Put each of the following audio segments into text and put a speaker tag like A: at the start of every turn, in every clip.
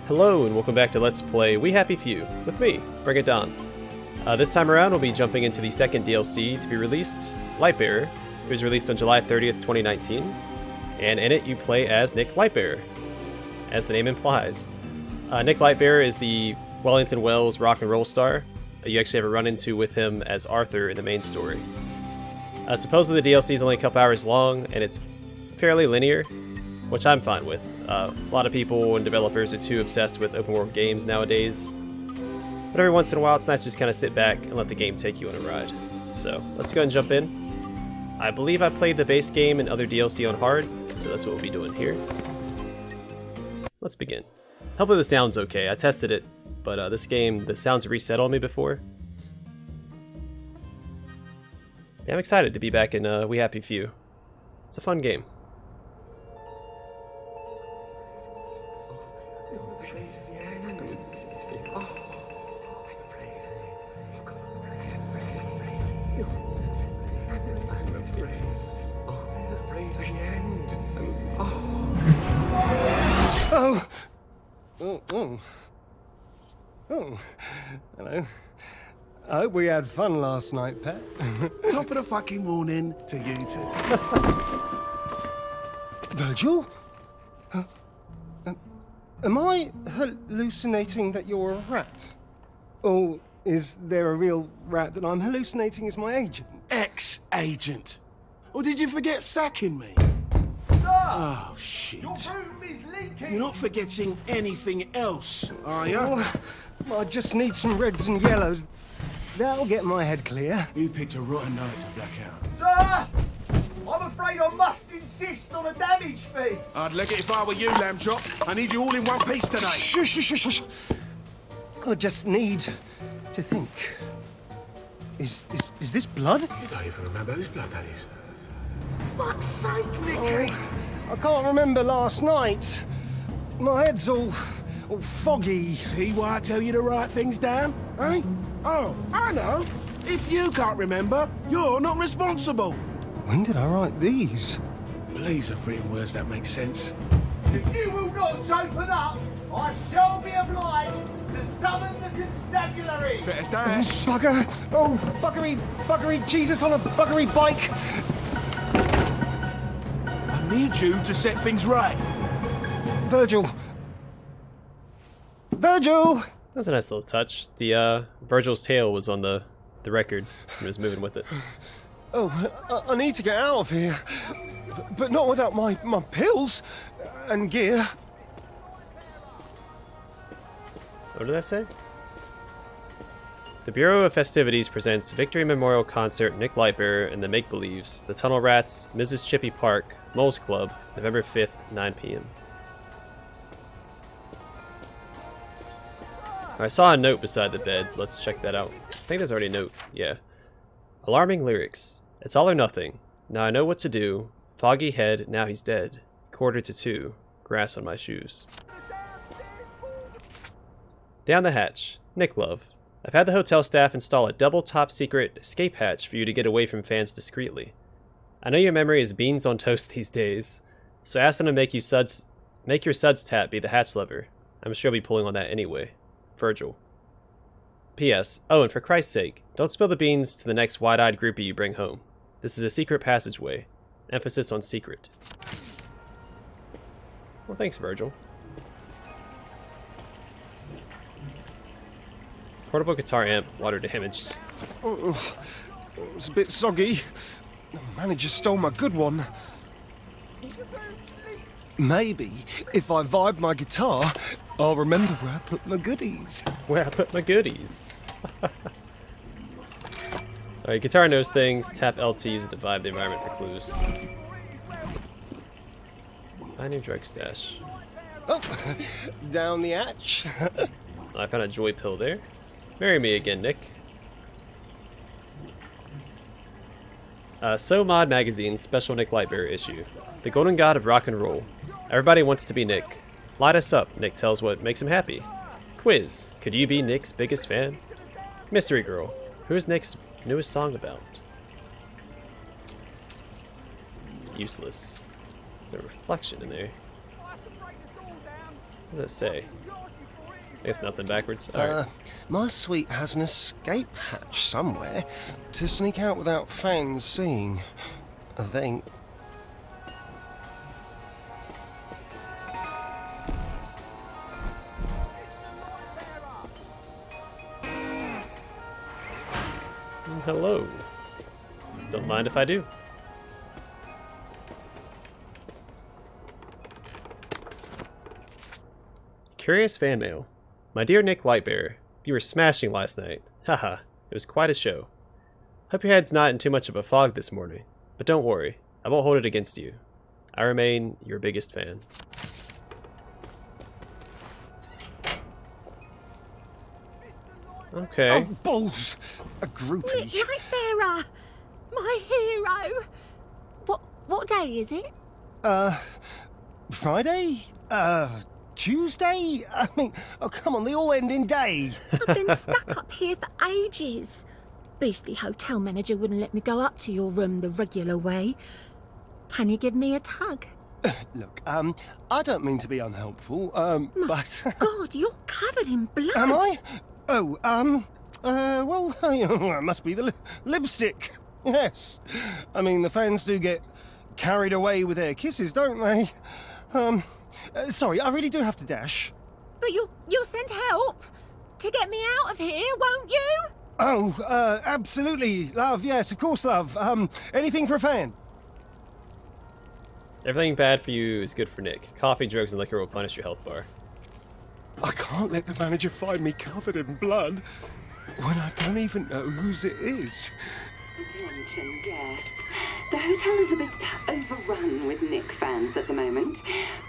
A: Hello and welcome back to Let's Play We Happy Few with me, BringItDon. This time around we'll be jumping into the second DLC to be released, Lightbearer. It was released on July 30th, 2019, and in it you play as Nick Lightbearer, as the name implies. Nick Lightbearer is the Wellington Wells rock and roll star. You actually have a run-into with him as Arthur in the main story. Supposedly the DLC is only a couple hours long, and it's fairly linear, which I'm fine with. A lot of people and developers are too obsessed with open world games nowadays. But every once in a while it's nice to just kind of sit back and let the game take you on a ride. So let's go ahead and jump in. I believe I played the base game and other DLC on hard, so that's what we'll be doing here. Let's begin. Hopefully the sound's okay. I tested it, but this game, the sounds reset on me before. Yeah, I'm excited to be back in We Happy Few. It's a fun game.
B: Hello. I hope we had fun last night, Pet.
C: Top of the fucking morning to you two.
B: Virgil? Am I hallucinating that you're a rat? Or is there a real rat that I'm hallucinating as my agent?
C: Ex-agent. Or did you forget sacking me?
D: Sir!
C: Oh, shit.
D: Your room is leaking!
C: You're not forgetting anything else, are you?
B: I just need some reds and yellows. That'll get my head clear.
C: You picked a rotten night to black out.
D: Sir! I'm afraid I must insist on a damage fee!
C: I'd leg it if I were you, lamb chop. I need you all in one piece today.
B: Shush, shush, shush, shush. I just need to think. Is this blood?
C: You don't even remember whose blood that is.
D: Fuck's sake, Nicky!
B: I can't remember last night. My head's all foggy.
C: See why I tell you to write things down, eh? Oh, I know. If you can't remember, you're not responsible.
B: When did I write these?
C: Please have written words that make sense.
D: If you will not open up, I shall be obliged to summon the constabulary!
C: Better dash.
B: Bugger! Oh, buggery Jesus on a buggery bike!
C: I need you to set things right.
B: Virgil! Virgil!
A: That's a nice little touch. The Virgil's tail was on the record. He was moving with it.
B: Oh, I need to get out of here. But not without my pills and gear.
A: What did I say? The Bureau of Festivities presents Victory Memorial Concert Nick Lightbearer and the Make-Believes, The Tunnel Rats, Mrs. Chippy Park, Moles Club, November 5th, 9 p.m. I saw a note beside the bed, so let's check that out. I think there's already a note, yeah. Alarming lyrics. It's all or nothing. Now I know what to do. Foggy head, now he's dead. 1:45. Grass on my shoes. Down the hatch. Nick Love. I've had the hotel staff install a double top secret escape hatch for you to get away from fans discreetly. I know your memory is beans on toast these days, so ask them to make your suds tap be the hatch lever. I'm sure I'll be pulling on that anyway. Virgil. P.S. Oh, and for Christ's sake, don't spill the beans to the next wide-eyed groupie you bring home. This is a secret passageway. Emphasis on secret. Well, thanks, Virgil. Portable guitar amp, water damaged.
B: It's a bit soggy. The manager stole my good one. Maybe if I vibe my guitar, I'll remember where I put my goodies.
A: Where I put my goodies. Alright, guitar knows things. Tap LT, use it to vibe the environment for clues. Find your drug stash.
B: Oh, down the hatch.
A: I found a joy pill there. Marry me again, Nick. So Mod Magazine special Nick Lightbearer issue. The golden god of rock and roll. Everybody wants to be Nick. Light us up, Nick tells what makes him happy. Quiz. Could you be Nick's biggest fan? Mystery girl. Who's Nick's newest song about? Useless. There's a reflection in there. What does it say? guess nothing backwards. Alright.
B: My suite has an escape hatch somewhere to sneak out without fans seeing, I think.
A: Hello. Don't mind if I do. Curious fan mail. My dear Nick Lightbearer, you were smashing last night. Haha, it was quite a show. Hope your head's not in too much of a fog this morning, but don't worry, I won't hold it against you. I remain your biggest fan. Okay.
B: Oh, balls! A groupie.
E: Nick Lightbearer! My hero! What day is it?
B: Friday? Tuesday? I mean, oh, come on, they all end in day.
E: I've been stuck up here for ages. Beastly hotel manager wouldn't let me go up to your room the regular way. Can you give me a tug?
B: Look, I don't mean to be unhelpful, but...
E: God, you're covered in blood.
B: Am I? Oh, well, it must be the lipstick. Yes. I mean, the fans do get carried away with their kisses, don't they? Sorry, I really do have to dash.
E: But you'll send help to get me out of here, won't you?
B: Oh, absolutely, love. Yes, of course, love. Anything for a fan.
A: Everything bad for you is good for Nick. Coffee, drugs, and liquor will punish your health bar.
B: I can't let the manager find me covered in blood when I don't even know whose it is.
F: Attention guests. The hotel is a bit overrun with Nick fans at the moment.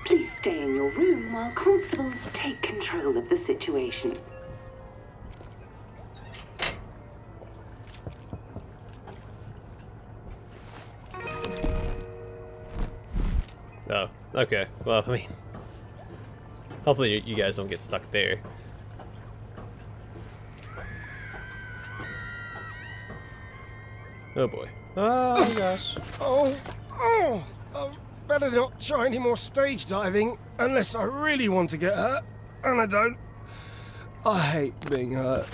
F: Please stay in your room while constables take control of the situation.
A: Oh, okay. Well, I mean, hopefully you guys don't get stuck there. Oh boy. Oh gosh.
B: I better not try any more stage diving unless I really want to get hurt, and I don't. I hate being hurt.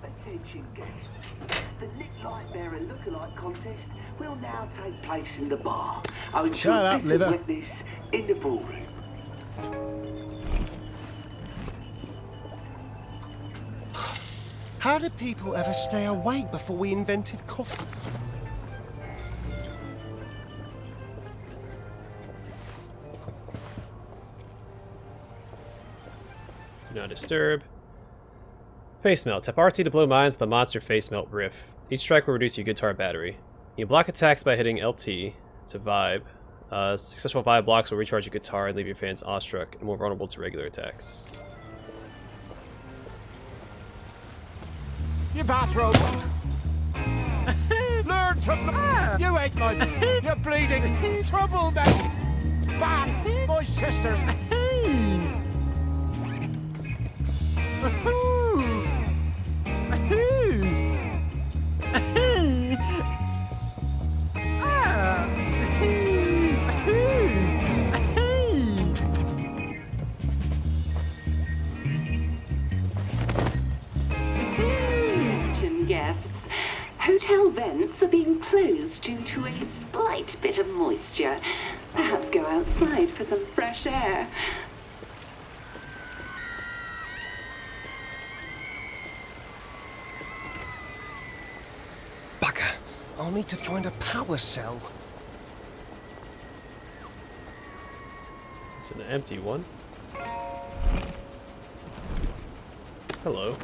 D: Attention guests. The Nick Lightbearer lookalike contest will now take place in the bar. I'll ensure
B: Shut up,
D: bits of
B: liver.
D: witness in the ballroom.
B: How did people ever stay awake before we invented coffee?
A: Do not disturb. Face melt. Tap RT to blow mines with a monster face melt riff. Each strike will reduce your guitar battery. You block attacks by hitting LT to vibe. Successful vibe blocks will recharge your guitar and leave your fans awestruck and more vulnerable to regular attacks.
C: You bathrobe. Learn to... You ain't my... You're bleeding. Trouble, man. Bad. My sisters.
F: Guests, hotel vents are being closed due to a slight bit of moisture. Perhaps go outside for some fresh air.
B: Bugger. I'll need to find a power cell.
A: It's an empty one. Hello.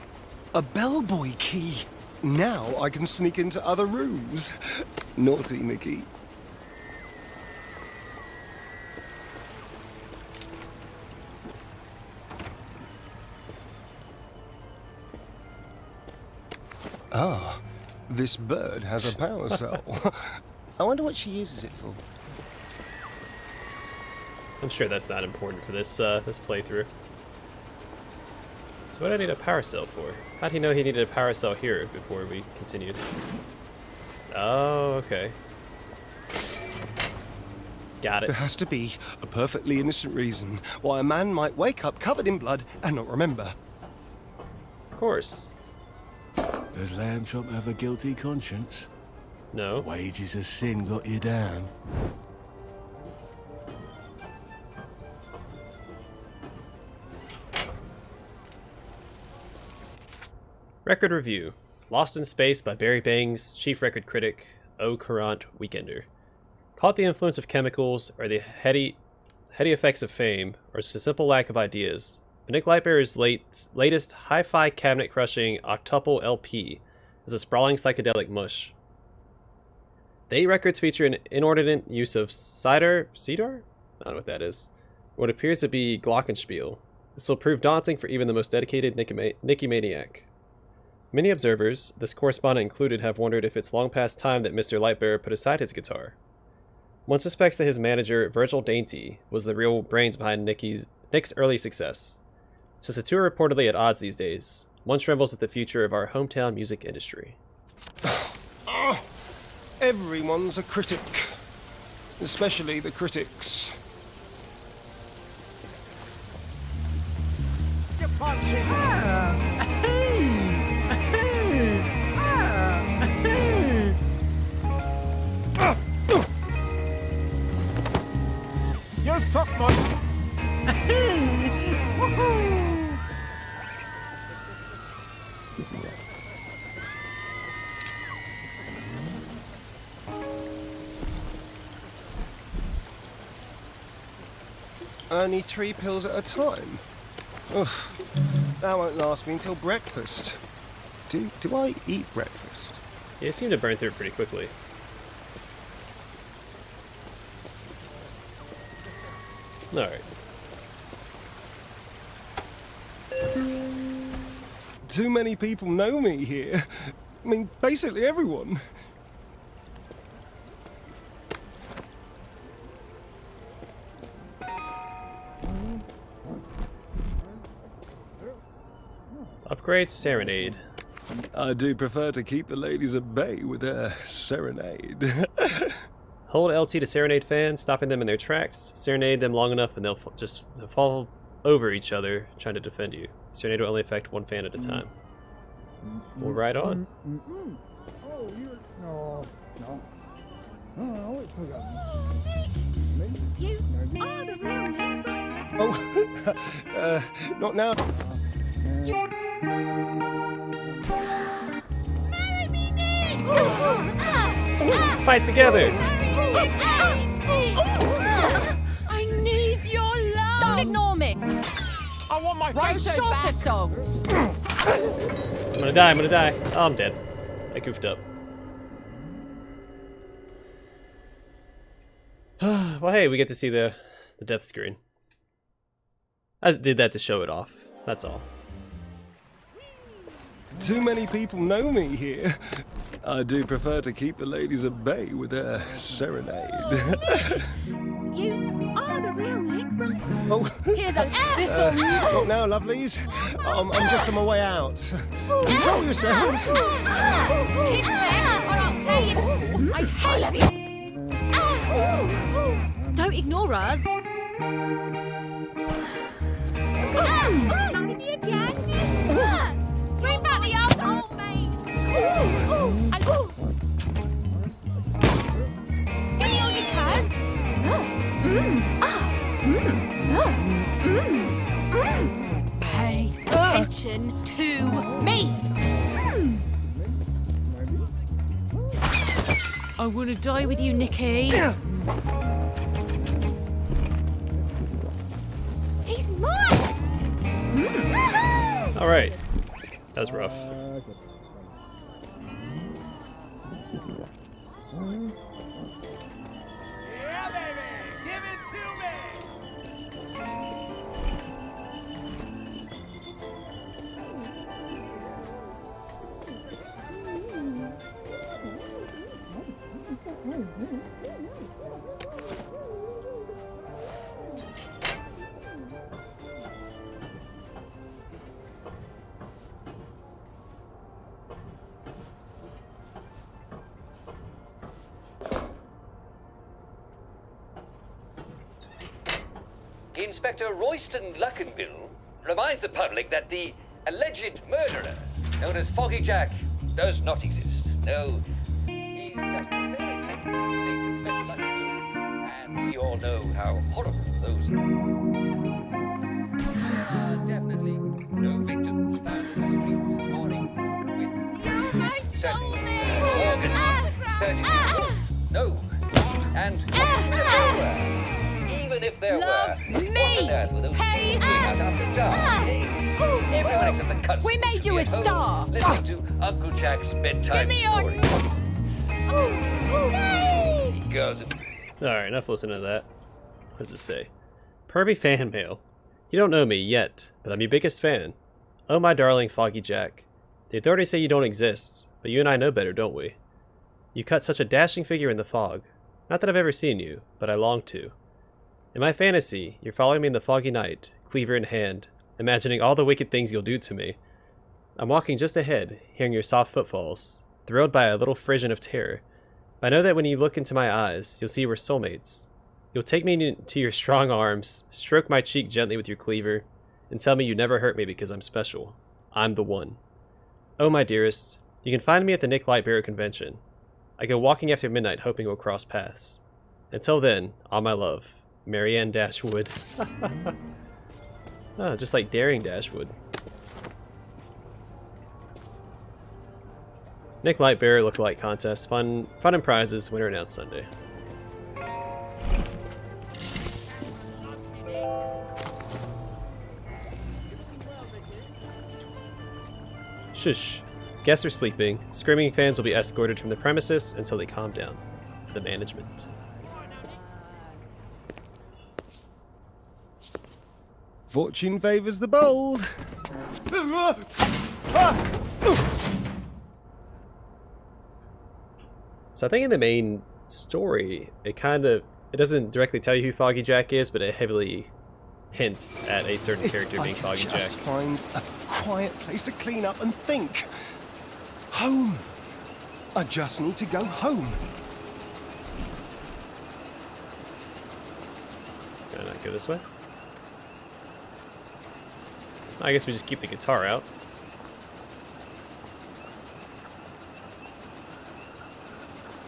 B: A bellboy key. Now I can sneak into other rooms. Naughty Nicky. Ah, this bird has a power cell. I wonder what she uses it for.
A: I'm sure that's not important for this this playthrough. So what do I need a power cell for? How'd he know he needed a power cell here before we continued? Oh, okay. Got it.
B: There has to be a perfectly innocent reason why a man might wake up covered in blood and not remember.
A: Of course.
C: Does Lamb Chop have a guilty conscience?
A: No.
C: Wages of sin got you down.
A: Record review. Lost in Space by Barry Bangs, chief record critic, O Courant Weekender. Caught the influence of chemicals, or the heady effects of fame, or just a simple lack of ideas. But Nick Lightbearer's latest hi-fi cabinet-crushing octuple LP is a sprawling psychedelic mush. The 8 records feature an inordinate use of cedar? I don't know what that is. What appears to be glockenspiel. This will prove daunting for even the most dedicated Nicky Maniac. Many observers, this correspondent included, have wondered if it's long past time that Mr. Lightbearer put aside his guitar. One suspects that his manager, Virgil Dainty, was the real brains behind Nick's early success. Since the two are reportedly at odds these days, one trembles at the future of our hometown music industry.
B: Everyone's a critic. Especially the critics.
C: You fuck my...
B: Only 3 pills at a time? Oof, that won't last me until breakfast. Do I eat breakfast?
A: Yeah, it seemed to burn through pretty quickly. Alright.
B: Too many people know me here. I mean, basically everyone.
A: Upgrade Serenade.
B: I do prefer to keep the ladies at bay with their serenade.
A: Hold LT to serenade fans, stopping them in their tracks. Serenade them long enough and they'll just fall over each other trying to defend you. Serenade will only affect one fan at a time. We'll ride on.
E: You are the real Nick.
B: Oh, not now.
E: Marry me, Nick!
A: Fight together!
E: I need your love!
G: Don't ignore me!
C: I want my
G: Write
C: photos
G: shorter
C: back.
G: songs!
A: I'm gonna die. Oh, I'm dead. I goofed up. Well, hey, we get to see the death screen. I did that to show it off. That's all.
B: Too many people know me here. I do prefer to keep the ladies at bay with their serenade.
E: You are the real Nick, right?
B: Oh,
G: Here's a thistle!
B: not now, lovelies. I'm just on my way out. Control yourselves.
G: Kiss me, or I'll tear you! I hate you! Don't ignore us!
E: Marry me again?
G: Bring back the old mates! Give me all your cars! Pay attention to me! I want to die with you, Nicky.
E: He's mine!
A: Alright. That was rough.
C: Yeah, baby! Give it to me!
H: Inspector Royston Luckenbill reminds the public that the alleged murderer, known as Foggy Jack, does not exist. No, he's just a very technical State Inspector Luckenbill, and we all know how horrible those are. Definitely no victims found in the street this morning. With certainly organs, certainly no, and even if there
G: Love
H: were,
G: me.
H: what on earth were those
G: Hey,
H: people doing out after dark? Everyone except the cousins
G: We made
H: should
G: you
H: be
G: a
H: at home
G: star.
H: listening to Uncle Jack's bedtime
G: Give me your...
H: story. Girls.
A: Alright, enough listening to that. What does it say? Pervy fan mail. You don't know me yet, but I'm your biggest fan. Oh my darling Foggy Jack. The authorities say you don't exist, but you and I know better, don't we? You cut such a dashing figure in the fog. Not that I've ever seen you, but I long to. In my fantasy, you're following me in the foggy night, cleaver in hand, imagining all the wicked things you'll do to me. I'm walking just ahead, hearing your soft footfalls, thrilled by a little frisson of terror. I know that when you look into my eyes, you'll see we're soulmates. You'll take me into your strong arms, stroke my cheek gently with your cleaver, and tell me you never hurt me because I'm special. I'm the one. Oh, my dearest, you can find me at the Nick Lightbearer convention. I go walking after midnight hoping we'll cross paths. Until then, all my love, Marianne Dashwood. Oh, just like Daring Dashwood. Nick Lightbearer lookalike contest. Fun and prizes. Winner announced Sunday. Shush. Guests are sleeping. Screaming fans will be escorted from the premises until they calm down. The management.
B: Fortune favours the bold.
A: So I think in the main story, it doesn't directly tell you who Foggy Jack is, but it heavily hints at a certain character being Foggy Jack.
B: Just find a quiet place to clean up and think. Home. I just need to go home.
A: Can I not go this way? I guess we just keep the guitar out.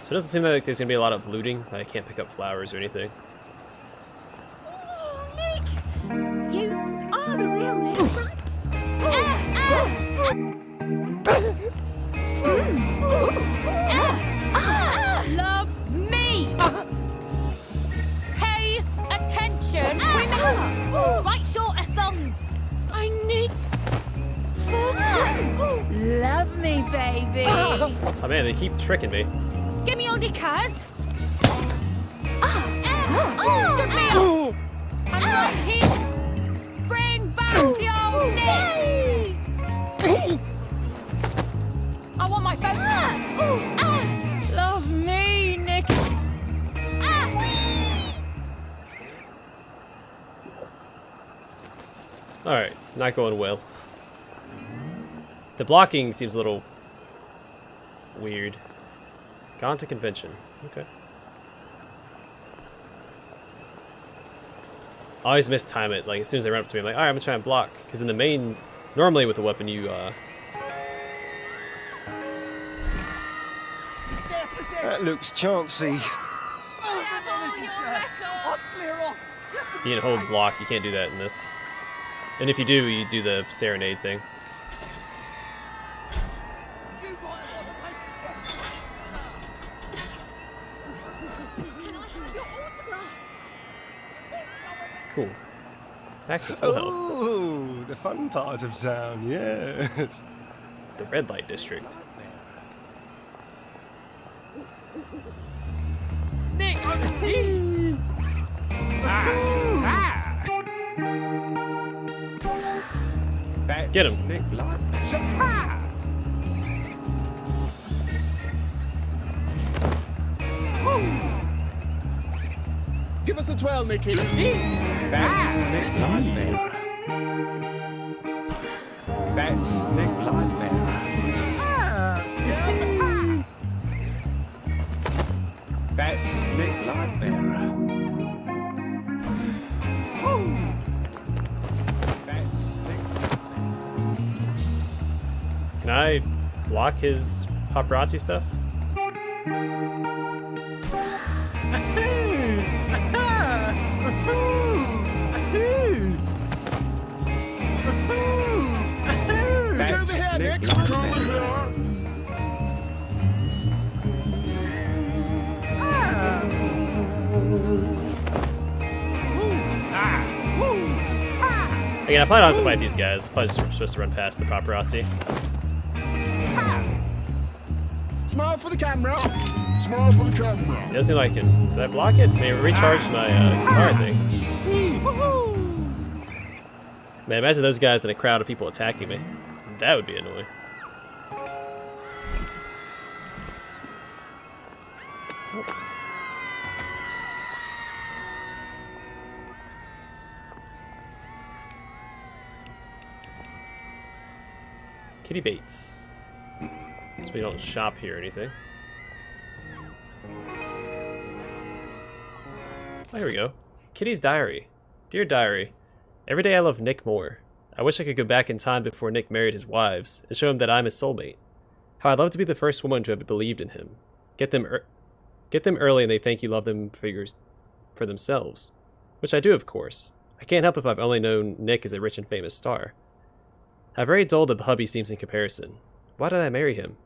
A: So it doesn't seem like there's going to be a lot of looting. I can't pick up flowers or anything.
E: Oh, Nick! You are the real Nick, right?
G: Love me! Pay attention!
E: Right short of thumbs.
G: I need... Love me, baby!
A: Oh man, they keep tricking me.
G: Give me your knickers! Stop me up! I'm right here! Bring back the old Nick! I want my phone! Love me, Nick!
A: Alright, not going well. The blocking seems a little weird. Gone to convention. Okay. I always mistime it. Like, as soon as they run up to me, I'm like, alright, I'm gonna try and block. Because in the main, normally with the weapon, you,
B: That looks chancy.
A: you can hold block. You can't do that in this. And if you do, you do the serenade thing. Cool. Back to full health.
B: Oh, the fun part of town, yes.
A: The red light district.
G: Nick!
A: Get him.
C: Nick Lightbearer. Give us a twirl, Nicky. That's Nick Lightbearer. That's Nick Lightbearer. That's Nick Lightbearer.
A: Can I block his paparazzi stuff?
C: Get over here, Nick. Come over here.
A: Again, I probably don't have to fight these guys. I'm probably just supposed to run past the paparazzi.
C: Smile for the camera. Smile for the camera.
A: It doesn't seem like it. Did I block it? Maybe recharge my guitar thing. Man, imagine those guys in a crowd of people attacking me. That would be annoying. Kitty Bates. So we don't shop here or anything. Oh, here we go. Kitty's diary. Dear diary, every day I love Nick more. I wish I could go back in time before Nick married his wives and show him that I'm his soulmate. How I'd love to be the first woman to have believed in him. Get them early and they think you love them for themselves. Which I do, of course. I can't help if I've only known Nick as a rich and famous star. How very dull the hubby seems in comparison. Why did I marry him?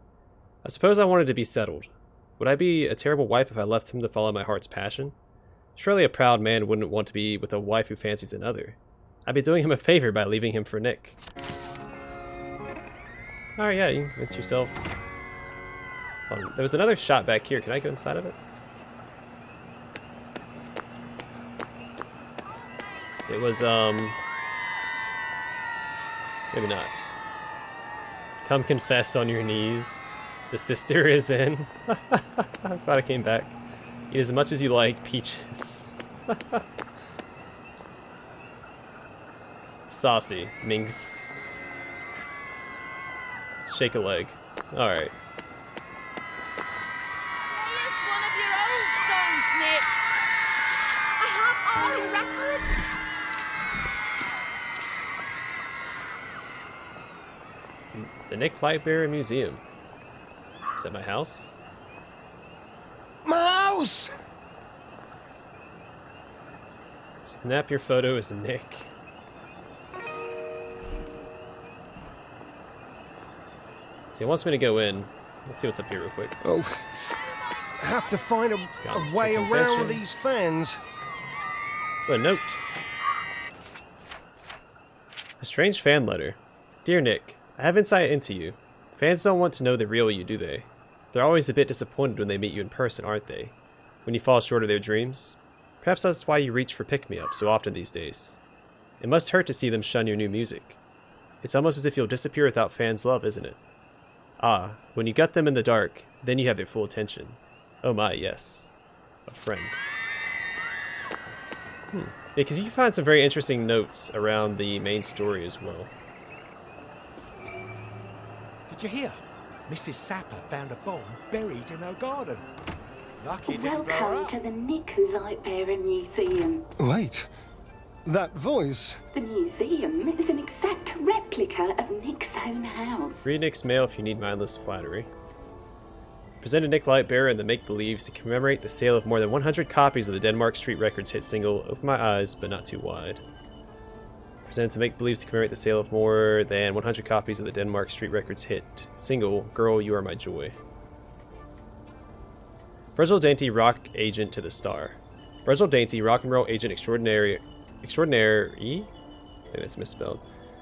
A: I suppose I wanted to be settled. Would I be a terrible wife if I left him to follow my heart's passion? Surely a proud man wouldn't want to be with a wife who fancies another. I'd be doing him a favor by leaving him for Nick. Alright, yeah, you rinse yourself. There was another shot back here. Can I go inside of it? It was, maybe not. Come confess on your knees. The sister is in. I'm glad I came back. Eat as much as you like, peaches. Saucy, minx. Shake a leg. Alright.
G: Play us one of your old songs, Nick.
E: I have all the records.
A: The Nick Lightbearer Museum. Is that my house?
B: My house!
A: Snap your photo as Nick. See, it wants me to go in. Let's see what's up here real quick.
B: Oh, I have to find a way around these fans.
A: Oh, a note. A strange fan letter. Dear Nick, I have insight into you. Fans don't want to know the real you, do they? They're always a bit disappointed when they meet you in person, aren't they? When you fall short of their dreams? Perhaps that's why you reach for pick-me-up so often these days. It must hurt to see them shun your new music. It's almost as if you'll disappear without fans' love, isn't it? Ah, when you gut them in the dark, then you have their full attention. Oh my, yes. A friend. Yeah, because you can find some very interesting notes around the main story as well.
I: Did you hear? Mrs. Sapper found a bomb buried in her garden. Lucky it didn't blow her
F: Welcome
I: up.
F: to the Nick Lightbearer Museum.
B: Wait, that voice.
F: The museum is an exact replica of Nick's own house.
A: Read Nick's mail if you need mindless flattery. Presented Nick Lightbearer and the Make-Believes to commemorate the sale of more than 100 copies of the Denmark Street Records hit single Open My Eyes, But Not Too Wide. Presented to Make-Believes to commemorate the sale of more than 100 copies of the Denmark Street Records hit single Girl, You Are My Joy. Virgil Dainty, rock agent to the star. Virgil Dainty, rock and roll agent extraordinary, I think that's misspelled,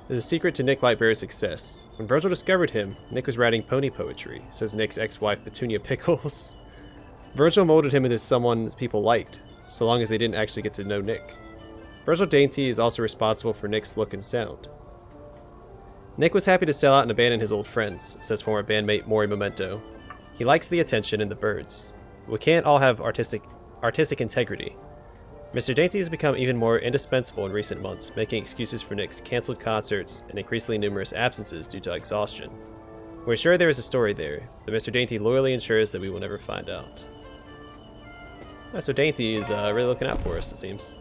A: is a secret to Nick Lightbearer's success. When Virgil discovered him, Nick was writing pony poetry, says Nick's ex-wife Petunia Pickles. Virgil molded him into someone people liked, so long as they didn't actually get to know Nick. Virgil Dainty is also responsible for Nick's look and sound. Nick was happy to sell out and abandon his old friends, says former bandmate Maury Memento. He likes the attention and the birds. We can't all have artistic integrity. Mr. Dainty has become even more indispensable in recent months, making excuses for Nick's cancelled concerts and increasingly numerous absences due to exhaustion. We're sure there is a story there, but Mr. Dainty loyally ensures that we will never find out. So Dainty is really looking out for us, it seems.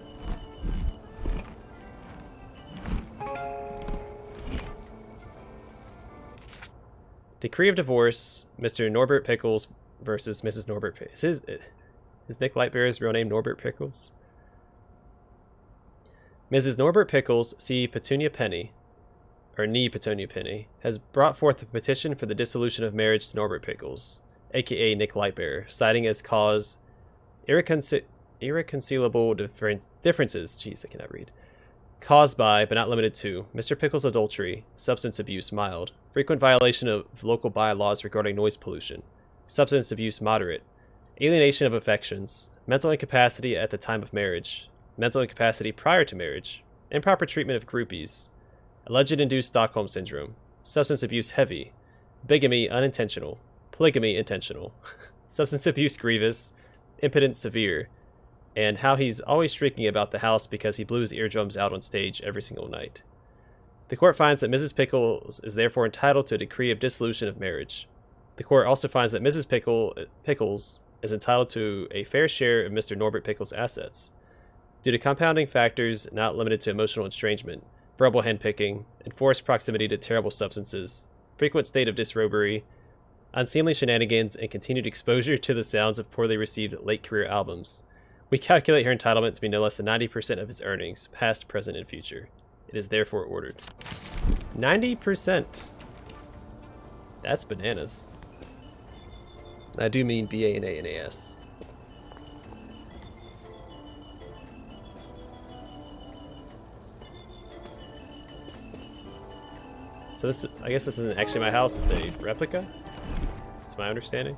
A: Decree of divorce, Mr. Norbert Pickles versus Mrs. Norbert Pickles. Is Nick Lightbearer's real name Norbert Pickles? Mrs. Norbert Pickles, see Petunia Penny, or Nee Petunia Penny, has brought forth a petition for the dissolution of marriage to Norbert Pickles, aka Nick Lightbearer, citing as cause irreconcilable differences. Jeez, I cannot read. Caused by, but not limited to, Mr. Pickles' adultery, substance abuse mild, frequent violation of local bylaws regarding noise pollution, substance abuse moderate, alienation of affections, mental incapacity at the time of marriage, mental incapacity prior to marriage, improper treatment of groupies, alleged induced Stockholm syndrome, substance abuse heavy, bigamy unintentional, polygamy intentional, substance abuse grievous, impotence severe, and how he's always shrieking about the house because he blew his eardrums out on stage every single night. The court finds that Mrs. Pickles is therefore entitled to a decree of dissolution of marriage. The court also finds that Mrs. Pickles is entitled to a fair share of Mr. Norbert Pickles' assets. Due to compounding factors not limited to emotional estrangement, verbal handpicking, enforced proximity to terrible substances, frequent state of disrobbery, unseemly shenanigans, and continued exposure to the sounds of poorly received late-career albums, we calculate her entitlement to be no less than 90% of his earnings, past, present, and future. It is therefore ordered. 90%. That's bananas. I do mean B-A-N-A-N-A-S. So this, I guess this isn't actually my house, it's a replica? That's my understanding.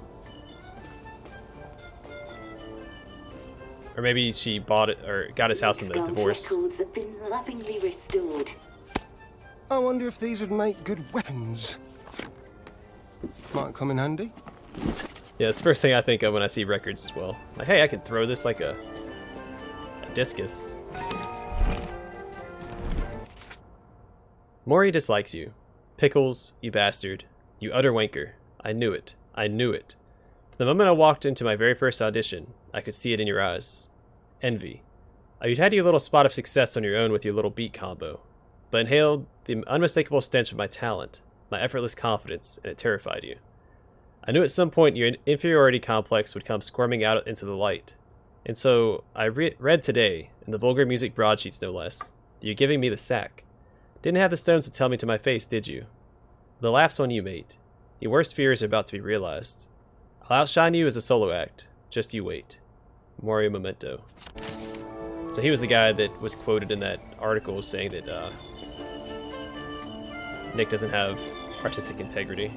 A: Or maybe she bought it or got his house in the divorce.
F: Records have been lovingly restored.
B: I wonder if these would make good weapons. Might come in handy.
A: Yeah, it's the first thing I think of when I see records as well. Like, hey, I could throw this like a discus. Maury dislikes you. Pickles, you bastard. You utter wanker. I knew it. I knew it. The moment I walked into my very first audition, I could see it in your eyes. Envy. You'd had your little spot of success on your own with your little beat combo, but inhaled the unmistakable stench of my talent, my effortless confidence, and it terrified you. I knew at some point your inferiority complex would come squirming out into the light, and so I read today, in the vulgar music broadsheets no less, that you're giving me the sack. Didn't have the stones to tell me to my face, did you? The laugh's on you, mate. Your worst fears are about to be realized. I'll outshine you as a solo act. Just you wait. Mario Memento. So he was the guy that was quoted in that article saying that Nick doesn't have artistic integrity.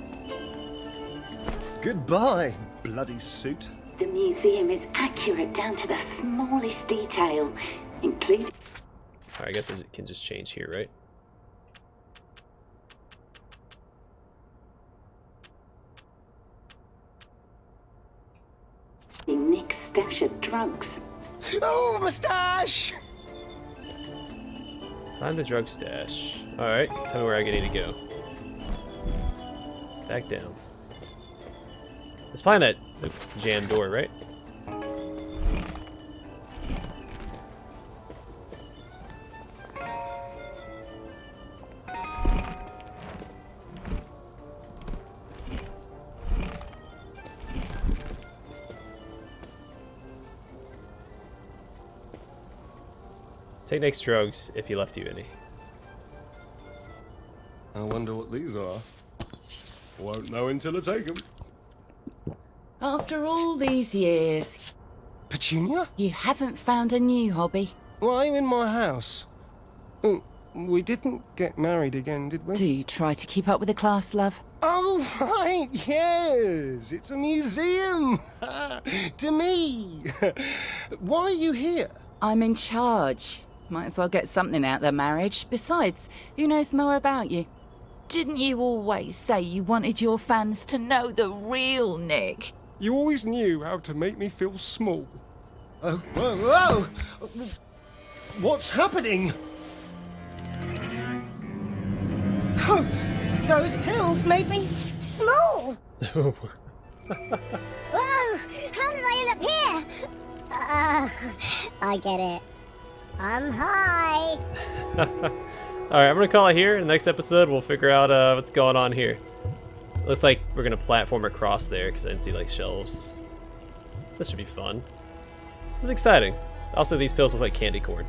B: Goodbye, bloody suit.
F: The museum is accurate down to the smallest detail, including...
A: Alright, I guess it can just change here, right?
F: Nick's stash of drugs.
B: Oh, moustache!
A: Find the drug stash. Alright, tell me where I need to go. Back down. Let's find that jammed door, right? Take Nick's drugs if he left you any.
B: I wonder what these are. Won't know until I take them.
G: After all these years,
B: Petunia?
G: you haven't found a new hobby.
B: Why are you in my house? We didn't get married again, did we?
G: Do you try to keep up with the class, love?
B: Oh, right, yes. It's a museum. To me. Why are you here?
G: I'm in charge. Might as well get something out of the marriage. Besides, who knows more about you? Didn't you always say you wanted your fans to know the real Nick?
B: You always knew how to make me feel small. Oh, whoa, whoa! What's happening?
J: Oh, those pills made me small! Whoa! How did I end up here? I get it. I'm high.
A: Alright, I'm gonna call it here. In the next episode, we'll figure out what's going on here. Looks like we're gonna platform across there because I didn't see like shelves. This should be fun. It's exciting. Also, these pills look like candy corn.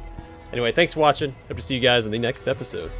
A: Anyway, thanks for watching. Hope to see you guys in the next episode.